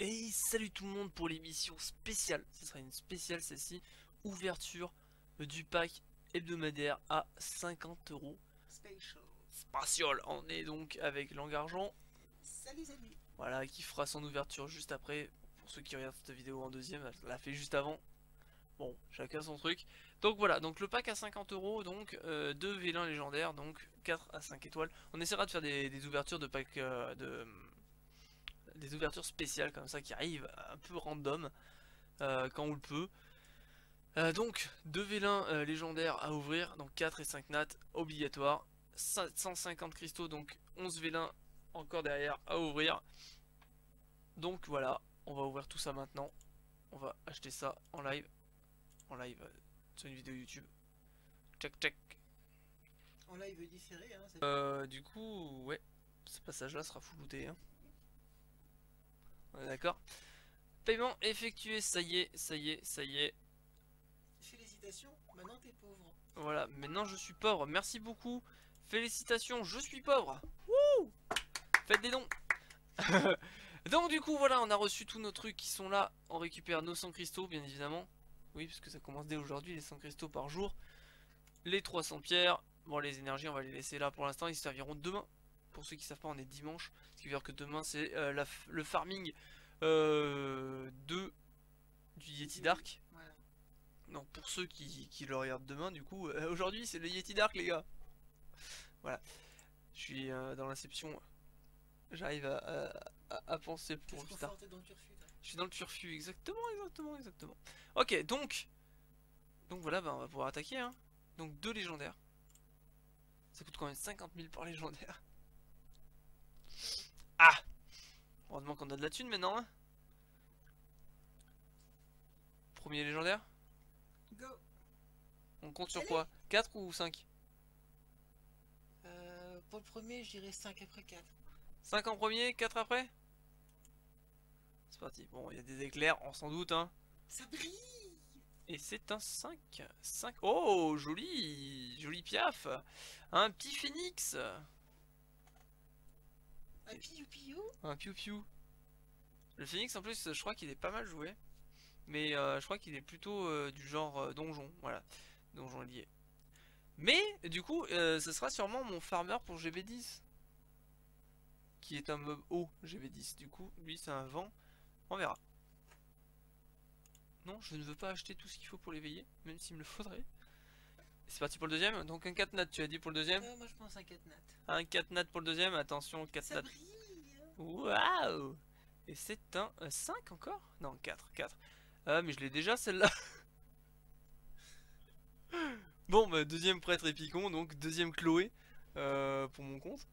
Et salut tout le monde pour l'émission spéciale. Ce sera une spéciale celle-ci. Ouverture du pack hebdomadaire à 50 €. Special. Spatial. On est donc avec Langargent. Salut, salut. Voilà, qui fera son ouverture juste après. Pour ceux qui regardent cette vidéo en deuxième, elle l'a fait juste avant. Bon, chacun son truc. Donc voilà, donc le pack à 50 €, donc 2 vélins légendaires, donc 4 à 5 étoiles. On essaiera de faire des ouvertures de pack des ouvertures spéciales comme ça qui arrivent un peu random quand on le peut. Donc 2 vélins légendaires à ouvrir, donc 4 et 5 nats obligatoires, 150 cristaux, donc 11 vélins encore derrière à ouvrir. Donc voilà, on va ouvrir tout ça maintenant. On va acheter ça en live sur une vidéo YouTube. Check check. En live différé, hein. Du coup, ouais, ce passage là sera full looté, hein. On est d'accord. Paiement effectué, ça y est, ça y est, ça y est. Félicitations, maintenant t'es pauvre. Voilà, maintenant je suis pauvre, merci beaucoup. Félicitations, je suis pauvre. Wouh. Faites des dons. Donc du coup voilà, on a reçu tous nos trucs qui sont là. On récupère nos 100 cristaux bien évidemment. Oui, parce que ça commence dès aujourd'hui, les 100 cristaux par jour. Les 300 pierres. Bon, les énergies on va les laisser là pour l'instant, ils serviront demain. Pour ceux qui savent pas, on est dimanche, ce qui veut dire que demain c'est le farming du Yeti Dark. Voilà. Donc pour ceux qui le regardent demain, du coup, aujourd'hui c'est le Yeti Dark les gars. Voilà, je suis dans l'inception. J'arrive à penser pour Qu'est-ce qu'on Star. fait dans le turfu, toi? Je suis dans le turfu, exactement, exactement, exactement. Ok, donc voilà, bah, on va pouvoir attaquer, hein. Donc 2 légendaires. Ça coûte quand même 50 000 par légendaire. Ah, heureusement qu'on a de la thune maintenant, hein. Premier légendaire. Go. On compte sur Allez. quoi? 4 ou 5? Pour le premier, je dirais 5 après 4. 5 en premier, 4 après. C'est parti. Bon, il y a des éclairs, on s'en doute, hein. Ça brille. Et c'est un 5. 5. Oh, joli. Joli piaf. Un petit phénix. Un piou piou. Un piou piou. Le phénix en plus je crois qu'il est pas mal joué. Mais je crois qu'il est plutôt du genre donjon. Voilà. Donjon lié. Mais du coup ce sera sûrement mon farmer pour GB10. Qui est un mob haut GB10. Du coup lui c'est un vent. On verra. Non, je ne veux pas acheter tout ce qu'il faut pour l'éveiller. Même s'il me le faudrait. C'est parti pour le deuxième. Donc un 4 nat tu as dit pour le deuxième. Moi je pense un 4 nat. Un 4 nat pour le deuxième. Attention 4 Ça nat. brille. Waouh. Et c'est un 5 encore. Non 4. 4. Ah mais je l'ai déjà celle-là. Bon bah deuxième prêtre épicon. Donc deuxième Chloé. Pour mon compte.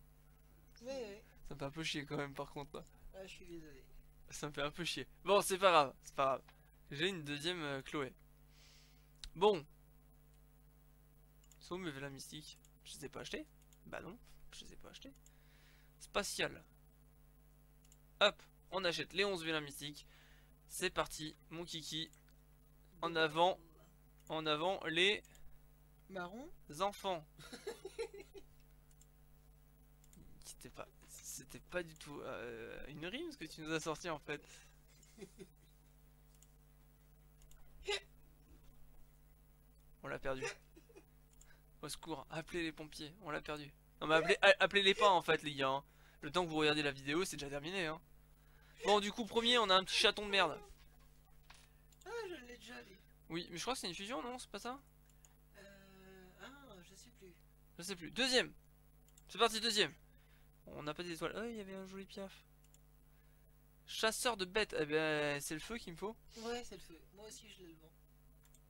Ouais. Ça me fait un peu chier quand même par contre là. Ah, je suis désolé. Ça me fait un peu chier. Bon c'est pas grave. C'est pas grave. J'ai une deuxième Chloé. Bon. Sont où mes vélins mystiques? Je les ai pas achetés? Bah non. Je les ai pas achetés. Spatial. Hop. On achète les 11 vélins mystiques. C'est parti. Mon kiki. En avant. En avant les Marron. enfants. C'était pas du tout une rime ce que tu nous as sorti en fait. On l'a perdu. Au secours, appelez les pompiers, on l'a perdu. Non mais appelez les pas en fait les gars, hein. Le temps que vous regardez la vidéo c'est déjà terminé, hein. Bon du coup premier on a un petit chaton de merde. Ah, je l'ai déjà lu. Oui mais je crois que c'est une fusion, non? C'est pas ça? Ah, je sais plus. Je sais plus. Deuxième. C'est parti deuxième. On n'a pas d'étoiles. Oh il y avait un joli piaf. Chasseur de bêtes. Eh ben c'est le feu qu'il me faut. Ouais, c'est le feu. Moi aussi je l'ai le vent.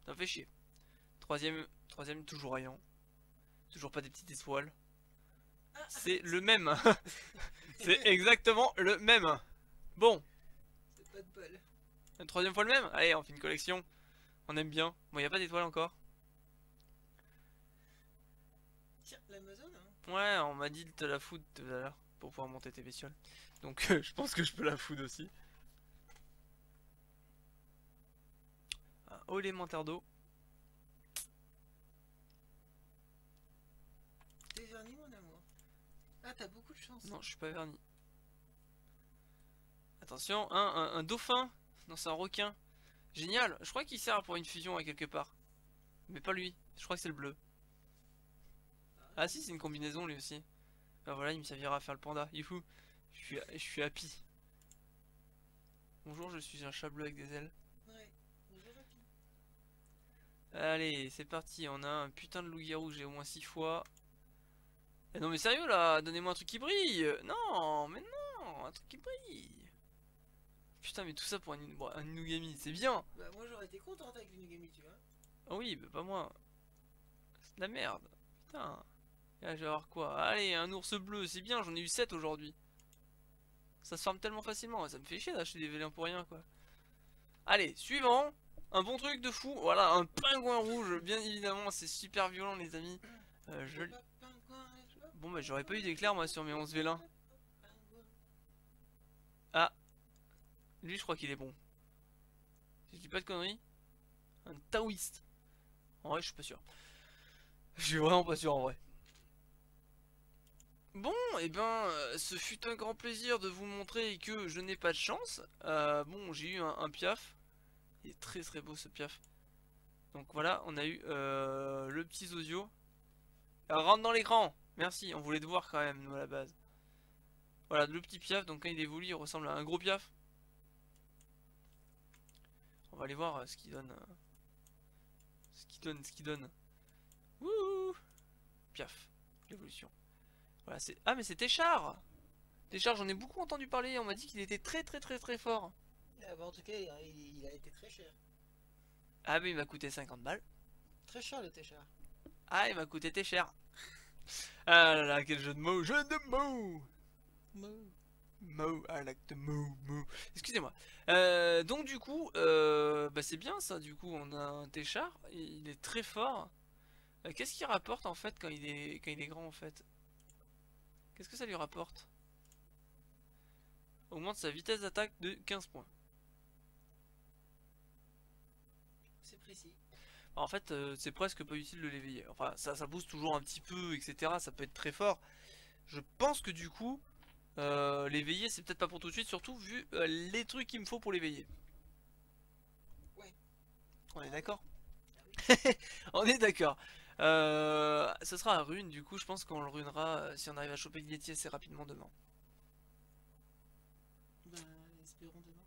Ça me fait chier. Troisième toujours rien. Toujours pas des petites étoiles. Ah, C'est le même. C'est exactement le même. Bon, c'est pas de bol. une troisième fois le même. Allez, on fait une collection. On aime bien. Bon, y a pas d'étoiles encore. Tiens, l'Amazon, hein. Ouais, on m'a dit de te la foutre tout à l'heure pour pouvoir monter tes bestioles. Donc, je pense que je peux la foutre aussi. Un haut élémentaire d'eau. T'es verni, mon amour. Ah, t'as beaucoup de chance. Non, je suis pas verni. Attention, un dauphin. Non, c'est un requin. Génial. Je crois qu'il sert pour une fusion à quelque part. Mais pas lui. Je crois que c'est le bleu. Ah si, c'est une combinaison lui aussi. Bah voilà, il me servira à faire le panda. Youhou. Je suis happy. Bonjour, je suis un chat bleu avec des ailes. Ouais. Bonjour, papy. Allez, c'est parti. On a un putain de loup-garou, j'ai au moins 6 fois. Eh non mais sérieux là, donnez-moi un truc qui brille. Non, mais non, un truc qui brille. Putain, mais tout ça pour un Inugami, c'est bien. Bah, moi j'aurais été contente avec l'Inugami, tu vois. Ah oui, bah pas moi. C'est de la merde. Putain. Et là, je vais avoir quoi? Allez, un ours bleu, c'est bien, j'en ai eu 7 aujourd'hui. Ça se farme tellement facilement, ça me fait chier d'acheter des vélins pour rien quoi. Allez, suivant. Un bon truc de fou, voilà, un pingouin rouge, bien évidemment, c'est super violent les amis. Je... Bon bah j'aurais pas eu d'éclair moi sur mes 11 vélins. Ah, lui je crois qu'il est bon. Si je dis pas de conneries. Un taoïste. En vrai je suis pas sûr. Je suis vraiment pas sûr en vrai. Bon, et ben, ce fut un grand plaisir de vous montrer que je n'ai pas de chance. Bon, j'ai eu un piaf. Il est très très beau ce piaf. Donc voilà, on a eu le petit Zozio. Rentre dans l'écran. Merci, on voulait te voir quand même, nous à la base. Voilà, le petit piaf, donc quand il évolue, il ressemble à un gros piaf. On va aller voir ce qu'il donne. Ce qu'il donne. Wouh! Piaf, l'évolution. Voilà, c'est... Ah mais c'est Téchard! Téchard, j'en ai beaucoup entendu parler, on m'a dit qu'il était très très très très fort. Ah, bah, en tout cas, il a été très cher. Ah mais il m'a coûté 50 balles. Très cher le Téchard. Ah il m'a coûté très cher. Ah là là, quel jeu de mots! Jeu de mots! Mo, I like the mo. Excusez-moi. Donc du coup, bah c'est bien ça. Du coup, on a un Téchard. Il est très fort. Qu'est-ce qu'il rapporte en fait quand il est grand en fait? Qu'est-ce que ça lui rapporte? Augmente sa vitesse d'attaque de 15 points. C'est précis. En fait, c'est presque pas utile de l'éveiller. Enfin, ça booste toujours un petit peu, etc. Ça peut être très fort. Je pense que du coup, l'éveiller, c'est peut-être pas pour tout de suite, surtout vu les trucs qu'il me faut pour l'éveiller. Ouais. On est d'accord? Ah oui. On est d'accord. Ce sera un rune, du coup, je pense qu'on le runera si on arrive à choper le Yeti assez rapidement demain. Bah, espérons demain.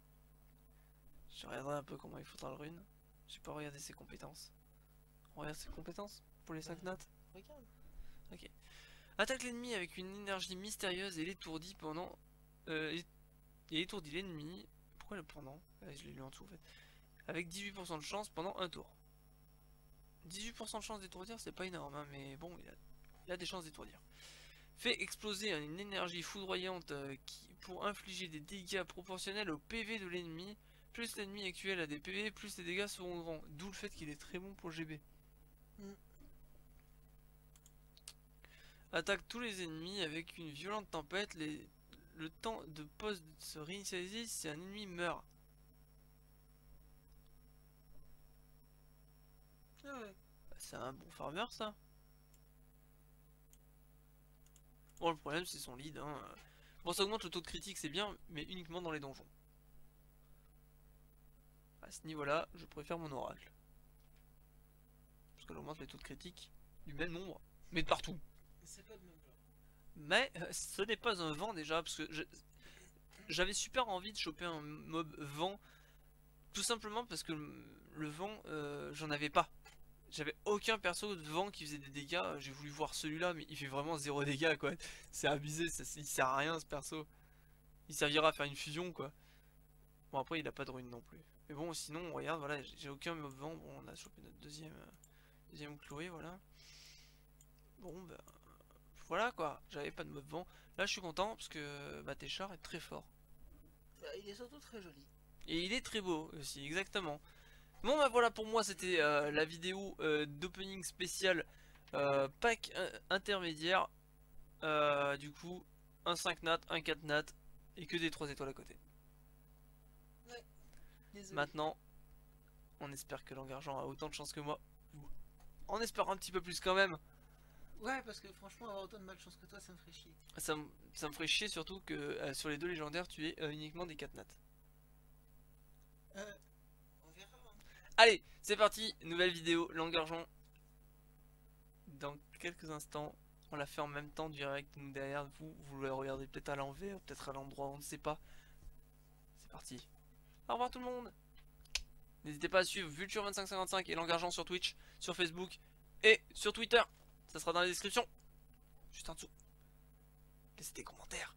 Je regarderai un peu comment il faudra le rune. J'ai pas regardé ses compétences. On regarde ses compétences pour les 5 notes. Regarde. Ok. Attaque l'ennemi avec une énergie mystérieuse et l'étourdit pendant. Et étourdit l'ennemi. Pourquoi le pendant? Je l'ai lu en dessous en fait. Avec 18% de chance pendant un tour. 18% de chance d'étourdir, c'est pas énorme, hein, mais bon, il a des chances d'étourdir. Fait exploser une énergie foudroyante pour infliger des dégâts proportionnels au PV de l'ennemi. Plus l'ennemi actuel a des PV, plus les dégâts seront grands. D'où le fait qu'il est très bon pour le GB. Attaque tous les ennemis avec une violente tempête. Le temps de pause se réinitialise si un ennemi meurt. Ah ouais. C'est un bon farmer ça. Bon, le problème c'est son lead, hein. Bon, ça augmente le taux de critique, c'est bien, mais uniquement dans les donjons. À ce niveau-là, je préfère mon oracle. Parce qu'elle augmente les taux de critique du même nombre, mais de partout. C'est pas de même genre. Mais ce n'est pas un vent déjà, parce que j'avais super envie de choper un mob vent. Tout simplement parce que le vent, j'en avais pas. J'avais aucun perso de vent qui faisait des dégâts. J'ai voulu voir celui-là, mais il fait vraiment 0 dégâts quoi. C'est abusé, il sert à rien ce perso. Il servira à faire une fusion quoi. Bon après il a pas de rune non plus. Mais bon sinon regarde voilà, j'ai aucun mob vent. Bon on a chopé notre deuxième Chloé voilà. Bon bah voilà quoi, j'avais pas de mob vent. Là je suis content parce que bah, Téchard est très fort. Bah, il est surtout très joli. Et il est très beau aussi, exactement. Bon bah voilà pour moi c'était la vidéo d'opening spécial pack intermédiaire. Du coup un 5 nat, un 4 nat et que des 3 étoiles à côté. Ouais. Désolé. Maintenant on espère que l'engargeant a autant de chance que moi. On espère un petit peu plus quand même. Ouais, parce que franchement, avoir autant de malchance que toi, ça me ferait chier. Ça me ferait chier surtout que sur les deux légendaires, tu aies uniquement des 4 nats. On verra. Hein. Allez, c'est parti, nouvelle vidéo, langue argent. Dans quelques instants, on l'a fait en même temps direct, donc derrière vous, vous le regardez peut-être à l'envers, peut-être à l'endroit, on ne sait pas. C'est parti. Au revoir tout le monde. N'hésitez pas à suivre Vulture2555 et langue argent sur Twitch, sur Facebook et sur Twitter. Ça sera dans la description, juste en dessous. Laissez des commentaires.